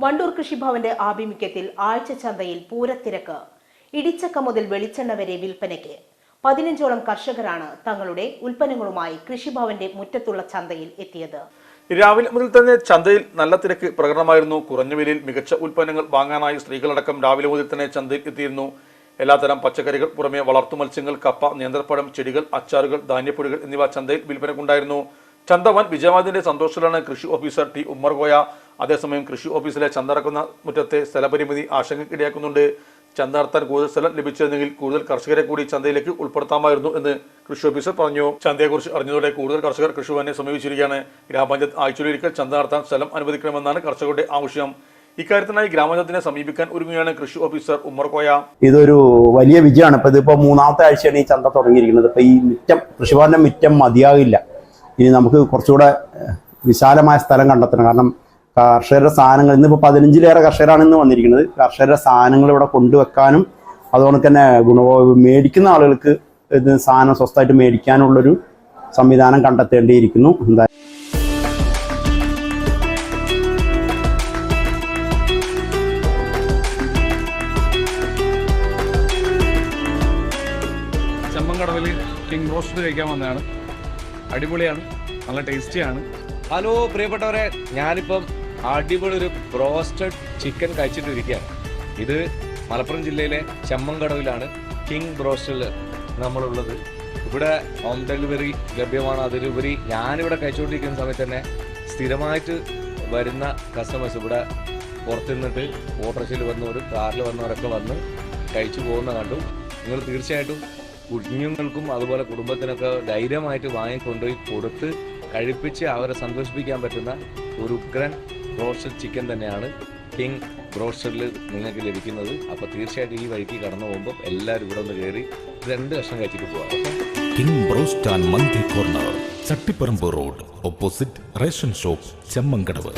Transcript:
വണ്ടൂർ കൃഷിഭവന്റെ ആഭിമുഖ്യത്തിൽ ആഴ്ച ചന്തയിൽ പൂരത്തിരക്ക്. ഇടിച്ചക്ക മുതൽ വെളിച്ചെണ്ണ വരെ വിൽപ്പനയ്ക്ക്. 15ഓളം കർഷകരാണ് തങ്ങളുടെ ഉൽപ്പന്നങ്ങളുമായി കൃഷിഭവന്റെ മുറ്റത്തുള്ള ചന്തയിൽ എത്തിയത്. രാവിലെ മുതൽ തന്നെ ചന്തയിൽ നല്ല തിരക്ക് പ്രകടമായിരുന്നു. കുറഞ്ഞ വിലയിൽ മികച്ച ഉൽപ്പന്നങ്ങൾ വാങ്ങാനായി സ്ത്രീകളടക്കം രാവിലെ മുതൽ തന്നെ ചന്തയിൽ എത്തിയിരുന്നു. എല്ലാത്തരം പച്ചക്കറികൾ പുറമെ വളർത്തു മത്സ്യങ്ങൾ, കപ്പ, നേന്ത്രപ്പഴം, ചെടികൾ, അച്ചാറുകൾ, ധാന്യപ്പൊടികൾ എന്നിവ ചന്തയിൽ വിൽപ്പനക്കുണ്ടായിരുന്നു. ചന്ത വൻ വിജയമായതിന്റെ സന്തോഷത്തിലാണ് കൃഷി ഓഫീസർ ടി ഉമ്മർ കോയ. അതേസമയം കൃഷി ഓഫീസിലെ ചന്ത നടക്കുന്ന മുറ്റത്തെ സ്ഥലപരിമിതി ആശങ്കയ്ക്കിടയാക്കുന്നുണ്ട്. ചന്ത നടത്താൻ കൂടുതൽ സ്ഥലം ലഭിച്ചിരുന്നെങ്കിൽ കൂടുതൽ കർഷകരെ കൂടി ചന്തയിലേക്ക് ഉൾപ്പെടുത്താമായിരുന്നു എന്ന് കൃഷി ഓഫീസർ പറഞ്ഞു. ചന്തയെക്കുറിച്ച് അറിഞ്ഞതോടെ കൂടുതൽ കർഷകർ കൃഷിഭവനെ സമീപിച്ചിരിക്കുകയാണ്. ഗ്രാമപഞ്ചായത്ത് ആഴ്ചയിലൊരിക്കൽ ചന്ത നടത്താൻ സ്ഥലം അനുവദിക്കണമെന്നാണ് കർഷകരുടെ ആവശ്യം. ഇക്കാര്യത്തിനായി ഗ്രാമപഞ്ചായത്തിനെ സമീപിക്കാൻ ഒരുങ്ങുകയാണ് കൃഷി ഓഫീസർ ഉമ്മർ കോയ. ഇതൊരു വലിയ വിജയമാണ്. ഇതിപ്പോ 3ാമത്തെ ആഴ്ചയാണ് ഈ ചന്ത തുടങ്ങിയിരിക്കുന്നത്. ഇപ്പൊ ഈ മുറ്റം, കൃഷിഭവന്റെ മുറ്റം മതിയാകില്ല. ഇനി നമുക്ക് കുറച്ചുകൂടെ വിശാലമായ സ്ഥലം കണ്ടെത്തണം. കാരണം കർഷകരുടെ സാധനങ്ങൾ ഇന്നിപ്പോൾ 15ലേറെ കർഷകരാണ് ഇന്ന് വന്നിരിക്കുന്നത്. കർഷകരുടെ സാധനങ്ങൾ ഇവിടെ കൊണ്ടുവെക്കാനും അതുകൊണ്ട് തന്നെ മേടിക്കുന്ന ആളുകൾക്ക് ഇത് സാധനം സ്വസ്ഥമായിട്ട് മേടിക്കാനുള്ളൊരു സംവിധാനം കണ്ടെത്തേണ്ടിയിരിക്കുന്നു. എന്താ ചെമ്മങ്കടവിൽ കിങ് റോസ്റ്റ് കഴിക്കാൻ വന്നതാണ്. അടിപൊളിയാണ്, നല്ല ടേസ്റ്റിയാണ്. ഹലോ പ്രിയപ്പെട്ടവരെ, ഞാനിപ്പം അടിപൊളി ഒരു ബ്രോസ്റ്റഡ് ചിക്കൻ കഴിച്ചിട്ടിരിക്കുകയാണ്. ഇത് മലപ്പുറം ജില്ലയിലെ ചെമ്മങ്കടവിലാണ് കിങ് ബ്രോസ്റ്റിൽ നമ്മളുള്ളത്. ഇവിടെ ഹോം ഡെലിവറി ലഭ്യമാണ്. അതിലുപരി ഞാനിവിടെ കഴിച്ചുകൊണ്ടിരിക്കുന്ന സമയത്ത് തന്നെ സ്ഥിരമായിട്ട് വരുന്ന കസ്റ്റമേഴ്സ് ഇവിടെ പുറത്തുനിന്നിട്ട് ഓട്ടോറിക്ഷയിൽ വന്നവരും കാറിൽ വന്നവരൊക്കെ വന്ന് കഴിച്ചു പോകുന്ന കണ്ടു. നിങ്ങൾ തീർച്ചയായിട്ടും കുഞ്ഞുങ്ങൾക്കും അതുപോലെ കുടുംബത്തിനൊക്കെ ധൈര്യമായിട്ട് വാങ്ങിക്കൊണ്ടുപോയി കൊടുത്ത് കഴിപ്പിച്ച് അവരെ സന്തോഷിപ്പിക്കാൻ പറ്റുന്ന ഒരു ഉഗ്രൻ ബ്രോസ്റ്റഡ് ചിക്കൻ തന്നെയാണ് കിങ് ബ്രോസ്റ്റഡിൽ നിങ്ങൾക്ക് ലഭിക്കുന്നത്. അപ്പോൾ തീർച്ചയായിട്ടും ഈ വഴിക്ക് കടന്നു പോകുമ്പോൾ എല്ലാവരും ഇവിടെ ഒന്ന് കയറി 2 കഷ്ണം കഴിച്ചിട്ട് പോകാം. King broast and mandi corner, Chattiparamba road, opposite ration shop, Chemmankadavu.